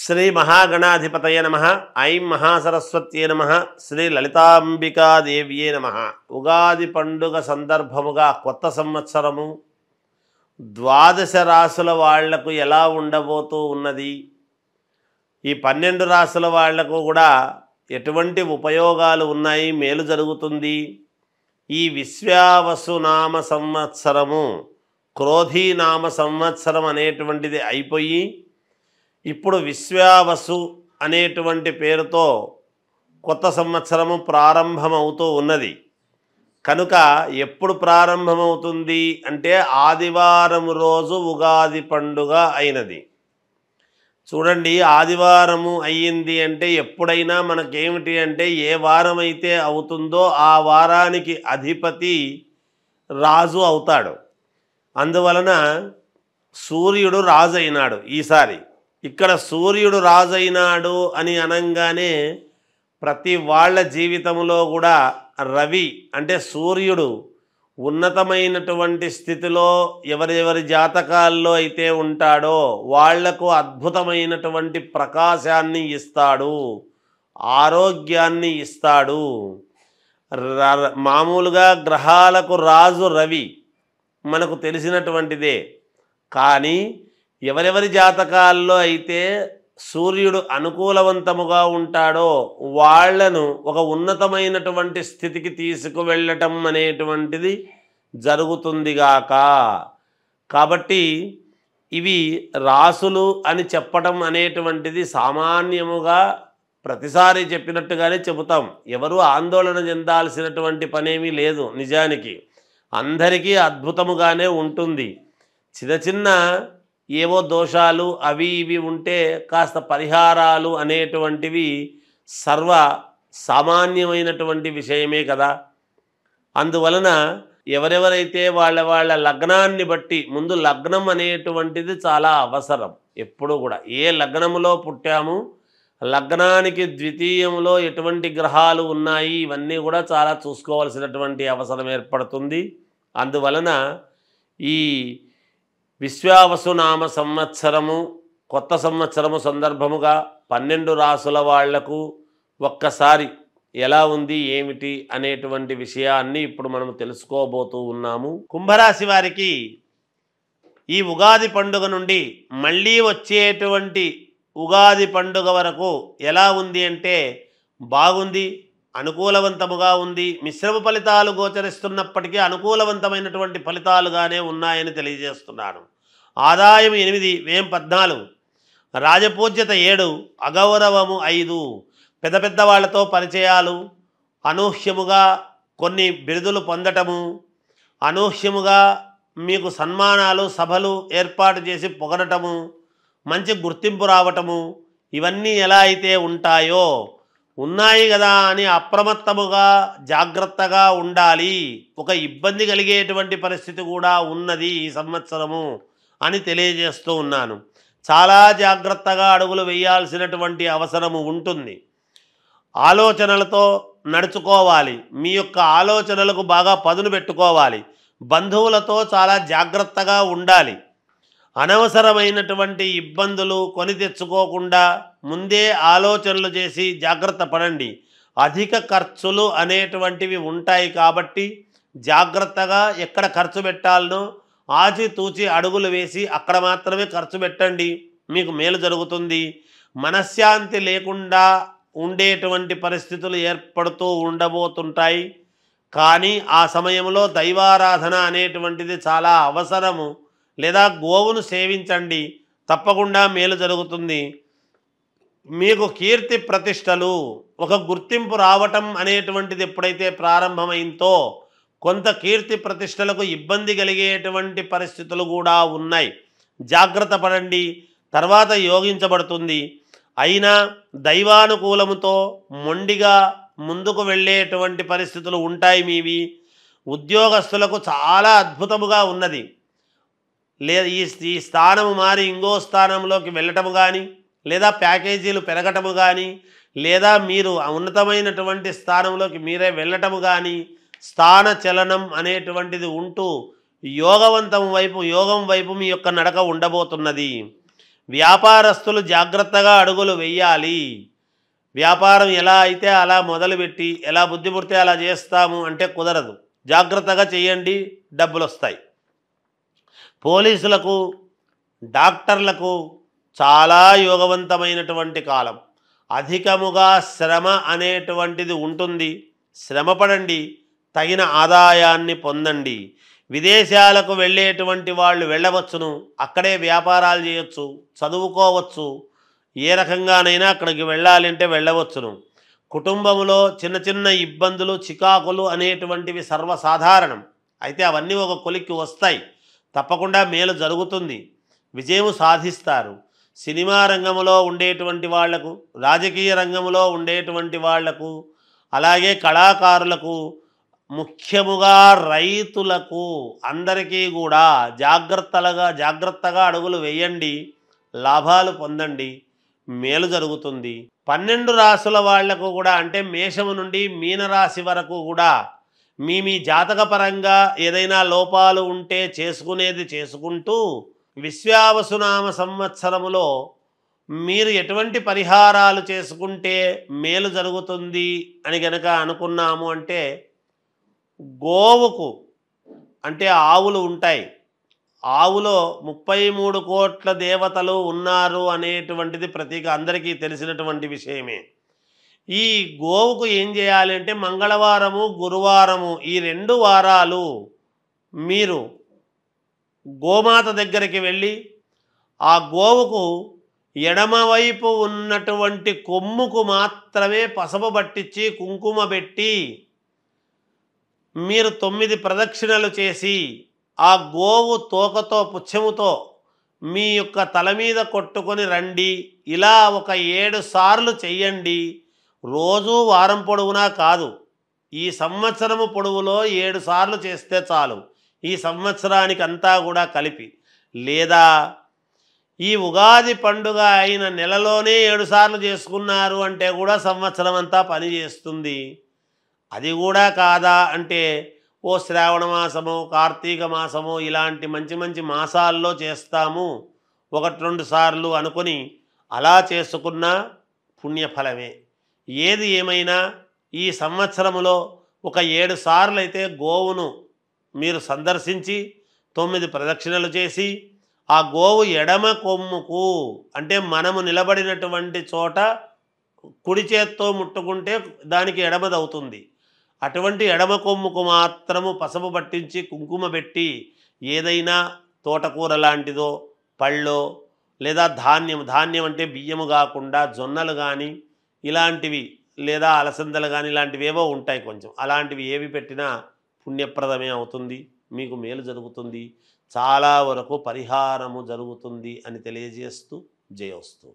శ్రీ మహాగణాధిపతయ నమః. ఐం మహాసరస్వత్యే నమః. శ్రీ లలితాంబికాదేవ్యే నమః. ఉగాది పండుగ సందర్భముగా కొత్త సంవత్సరము ద్వాదశ రాశుల వాళ్లకు ఎలా ఉండబోతూ ఉన్నది, ఈ 12 రాశుల వాళ్లకు కూడా ఎటువంటి ఉపయోగాలు ఉన్నాయి, మేలు జరుగుతుంది. ఈ విశ్వావసు నామ సంవత్సరము క్రోధీనామ సంవత్సరం అనేటువంటిది అయిపోయి ఇప్పుడు విశ్వావసు అనేటువంటి పేరుతో కొత్త సంవత్సరము ప్రారంభమవుతూ ఉన్నది. కనుక ఎప్పుడు ప్రారంభమవుతుంది అంటే ఆదివారం రోజు ఉగాది పండుగ అయినది. చూడండి, ఆదివారము అయ్యింది అంటే ఎప్పుడైనా మనకేమిటి అంటే ఏ వారం అయితే అవుతుందో ఆ వారానికి అధిపతి రాజు అవుతాడు. అందువలన సూర్యుడు రాజు అయినాడు. ఈసారి ఇక్కడ సూర్యుడు రాజైనాడు అని అనంగానే ప్రతి వాళ్ళ జీవితంలో కూడా రవి అంటే సూర్యుడు ఉన్నతమైనటువంటి స్థితిలో ఎవరెవరి జాతకాల్లో అయితే ఉంటాడో వాళ్లకు అద్భుతమైనటువంటి ప్రకాశాన్ని ఇస్తాడు, ఆరోగ్యాన్ని ఇస్తాడు. మామూలుగా గ్రహాలకు రాజు రవి మనకు తెలిసినటువంటిదే. కానీ ఎవరెవరి జాతకాల్లో అయితే సూర్యుడు అనుకూలవంతముగా ఉంటాడో వాళ్లను ఒక ఉన్నతమైనటువంటి స్థితికి తీసుకువెళ్ళటం అనేటువంటిది జరుగుతుందిగాక. కాబట్టి ఇవి రాసులు అని చెప్పటం అనేటువంటిది సామాన్యముగా ప్రతిసారి చెప్పినట్టుగానే చెబుతాం. ఎవరు ఆందోళన చెందాల్సినటువంటి పనేమీ లేదు. నిజానికి అందరికీ అద్భుతముగానే ఉంటుంది. చిన్న చిన్న ఏవో దోషాలు అవి ఇవి ఉంటే కాస్త పరిహారాలు అనేటువంటివి సర్వ సామాన్యమైనటువంటి విషయమే కదా. అందువలన ఎవరెవరైతే వాళ్ళ లగ్నాన్ని బట్టి, ముందు లగ్నం అనేటువంటిది చాలా అవసరం. ఎప్పుడు కూడా ఏ లగ్నములో పుట్టాము, లగ్నానికి ద్వితీయంలో ఎటువంటి గ్రహాలు ఉన్నాయి, ఇవన్నీ కూడా చాలా చూసుకోవాల్సినటువంటి అవసరం ఏర్పడుతుంది. అందువలన ఈ విశ్వావసు నామ సంవత్సరము కొత్త సంవత్సరము సందర్భముగా 12 రాసుల వాళ్లకు ఒక్కసారి ఎలా ఉంది ఏమిటి అనేటువంటి విషయాన్ని ఇప్పుడు మనం తెలుసుకోబోతూ ఉన్నాము. కుంభరాశి వారికి ఈ ఉగాది పండుగ నుండి మళ్ళీ వచ్చేటువంటి ఉగాది పండుగ వరకు ఎలా ఉంది అంటే బాగుంది, అనుకూలవంతముగా ఉంది. మిశ్రమ ఫలితాలు గోచరిస్తున్నప్పటికీ అనుకూలవంతమైనటువంటి ఫలితాలుగానే ఉన్నాయని తెలియజేస్తున్నాను. ఆదాయం 8, వ్యయం 14, రాజపూజ్యత 7, అగౌరవము 5. పెద్ద పెద్ద వాళ్లతో పరిచయాలు, అనూహ్యముగా కొన్ని బిరుదులు పొందటము, అనూహ్యముగా మీకు సన్మానాలు సభలు ఏర్పాటు చేసి పొగడటము, మంచి గుర్తింపు రావటము, ఇవన్నీ ఎలా అయితే ఉంటాయో ఉన్నాయి కదా అని అప్రమత్తముగా జాగ్రత్తగా ఉండాలి. ఒక ఇబ్బంది కలిగేటువంటి పరిస్థితి కూడా ఉన్నది ఈ సంవత్సరము అని తెలియజేస్తూ ఉన్నాను. చాలా జాగ్రత్తగా అడుగులు వేయాల్సినటువంటి అవసరము ఉంటుంది. ఆలోచనలతో నడుచుకోవాలి. మీ యొక్క ఆలోచనలకు బాగా పదును పెట్టుకోవాలి. బంధువులతో చాలా జాగ్రత్తగా ఉండాలి. అనవసరమైనటువంటి ఇబ్బందులు కొని తెచ్చుకోకుండా ముందే ఆలోచనలు చేసి జాగ్రత్త పడండి. అధిక ఖర్చులు అనేటువంటివి ఉంటాయి కాబట్టి జాగ్రత్తగా ఎక్కడ ఖర్చు పెట్టాలనో ఆచితూచి అడుగులు వేసి అక్కడ మాత్రమే ఖర్చు పెట్టండి, మీకు మేలు జరుగుతుంది. మనశ్శాంతి లేకుండా ఉండేటువంటి పరిస్థితులు ఏర్పడుతూ ఉండబోతుంటాయి. కానీ ఆ సమయంలో దైవారాధన అనేటువంటిది చాలా అవసరము. లేదా గోవును సేవించండి, తప్పకుండా మేలు జరుగుతుంది. మీకు కీర్తి ప్రతిష్టలు, ఒక గుర్తింపు రావటం అనేటువంటిది ఎప్పుడైతే ప్రారంభమైందో కొంత కీర్తి ప్రతిష్టలకు ఇబ్బంది కలిగేటువంటి పరిస్థితులు కూడా ఉన్నాయి. జాగ్రత్త పడండి, తర్వాత యోగించబడుతుంది. అయినా దైవానుకూలముతో మొండిగా ముందుకు వెళ్ళేటువంటి పరిస్థితులు ఉంటాయి మీవి. ఉద్యోగస్తులకు చాలా అద్భుతముగా ఉన్నది. లేదా ఈ స్థానము మారి ఇంకో స్థానంలోకి వెళ్ళటము కానీ, లేదా ప్యాకేజీలు పెరగటము కానీ, లేదా మీరు ఉన్నతమైనటువంటి స్థానంలోకి మీరే వెళ్ళటము కానీ, స్థాన చలనం అనేటువంటిది ఉంటూ యోగం వైపు మీ యొక్క నడక ఉండబోతున్నది. వ్యాపారస్తులు జాగ్రత్తగా అడుగులు వేయాలి. వ్యాపారం ఎలా అయితే అలా మొదలుపెట్టి ఎలా బుద్ధి పుడితే అలా చేస్తాము అంటే కుదరదు. జాగ్రత్తగా చేయండి, డబ్బులు వస్తాయి. పోలీసులకు, డాక్టర్లకు చాలా యోగవంతమైనటువంటి కాలం. అధికముగా శ్రమ అనేటువంటిది ఉంటుంది. శ్రమపడండి, తగిన ఆదాయాన్ని పొందండి. విదేశాలకు వెళ్ళేటువంటి వాళ్ళు వెళ్ళవచ్చును, అక్కడే వ్యాపారాలు చేయొచ్చు, చదువుకోవచ్చు, ఏ రకంగానైనా అక్కడికి వెళ్ళాలంటే వెళ్ళవచ్చును. కుటుంబంలో చిన్న చిన్న ఇబ్బందులు, చికాకులు అనేటువంటివి సర్వసాధారణం. అయితే అవన్నీ ఒక కొలిక్కి వస్తాయి. తప్పకుండా మేలు జరుగుతుంది, విజయం సాధిస్తారు. సినిమా రంగంలో ఉండేటువంటి వాళ్లకు, రాజకీయ రంగంలో ఉండేటువంటి వాళ్లకు, అలాగే కళాకారులకు, ముఖ్యముగా రైతులకు అందరికీ కూడా జాగ్రత్తగా అడుగులు వేయండి, లాభాలు పొందండి, మేలు జరుగుతుంది. 12 రాశుల వాళ్లకు కూడా అంటే మేషము నుండి మీనరాశి వరకు కూడా మీ జాతకపరంగా ఏదైనా లోపాలు ఉంటే చేసుకునేది చేసుకుంటూ విశ్వావసునామ సంవత్సరములో మీరు ఎటువంటి పరిహారాలు చేసుకుంటే మేలు జరుగుతుంది అని గనక అనుకున్నాము అంటే, గోవుకు అంటే ఆవులు ఉంటాయి, ఆవులో 33 కోట్ల దేవతలు ఉన్నారు అనేటువంటిది ప్రతీక అందరికీ తెలిసినటువంటి విషయమే. ఈ గోవుకు ఏం చేయాలి అంటే మంగళవారము, గురువారము ఈ 2 వారాలు మీరు గోమాత దగ్గరికి వెళ్ళి ఆ గోవుకు ఎడమవైపు ఉన్నటువంటి కొమ్ముకు మాత్రమే పసుపు పట్టించి కుంకుమ పెట్టి మీరు 9 ప్రదక్షిణలు చేసి ఆ గోవు తోకతో పుచ్చముతో మీ యొక్క తల మీద కొట్టుకొని రండి. ఇలా ఒక 7 సార్లు చెయ్యండి. రోజు వారం పొడవునా కాదు, ఈ సంవత్సరము పొడవులో 7 సార్లు చేస్తే చాలు, ఈ సంవత్సరానికి అంతా కూడా కలిపి. లేదా ఈ ఉగాది పండుగ అయిన నెలలోనే 7 సార్లు చేసుకున్నారు అంటే కూడా సంవత్సరం అంతా పని చేస్తుంది. అది కూడా కాదా అంటే ఓ శ్రావణ మాసమో, కార్తీక మాసమో ఇలాంటి మంచి మంచి మాసాల్లో చేస్తాము 1-2 సార్లు అనుకొని అలా చేసుకున్న పుణ్యఫలమే. ఏది ఏమైనా ఈ సంవత్సరములో ఒక 7 సార్లు అయితే గోవును మీరు సందర్శించి 9 ప్రదక్షిణలు చేసి ఆ గోవు ఎడమ కొమ్ముకు అంటే మనము నిలబడినటువంటి చోట కుడి చేత్తో ముట్టుకుంటే దానికి ఎడమదవుతుంది, అటువంటి ఎడమ కొమ్ముకు మాత్రము పసుపు పట్టించి కుంకుమ పెట్టి ఏదైనా తోటకూర లాంటిదో, పళ్ళో, లేదా ధాన్యం అంటే బియ్యము కాకుండా జొన్నలు కానీ ఇలాంటివి, లేదా అలసందలు కానీ ఇలాంటివి ఏవో ఉంటాయి కొంచెం, అలాంటివి ఏవి పెట్టినా పుణ్యప్రదమే అవుతుంది, మీకు మేలు జరుగుతుంది, చాలా వరకు పరిహారము జరుగుతుంది అని తెలియజేస్తూ జయోస్తు.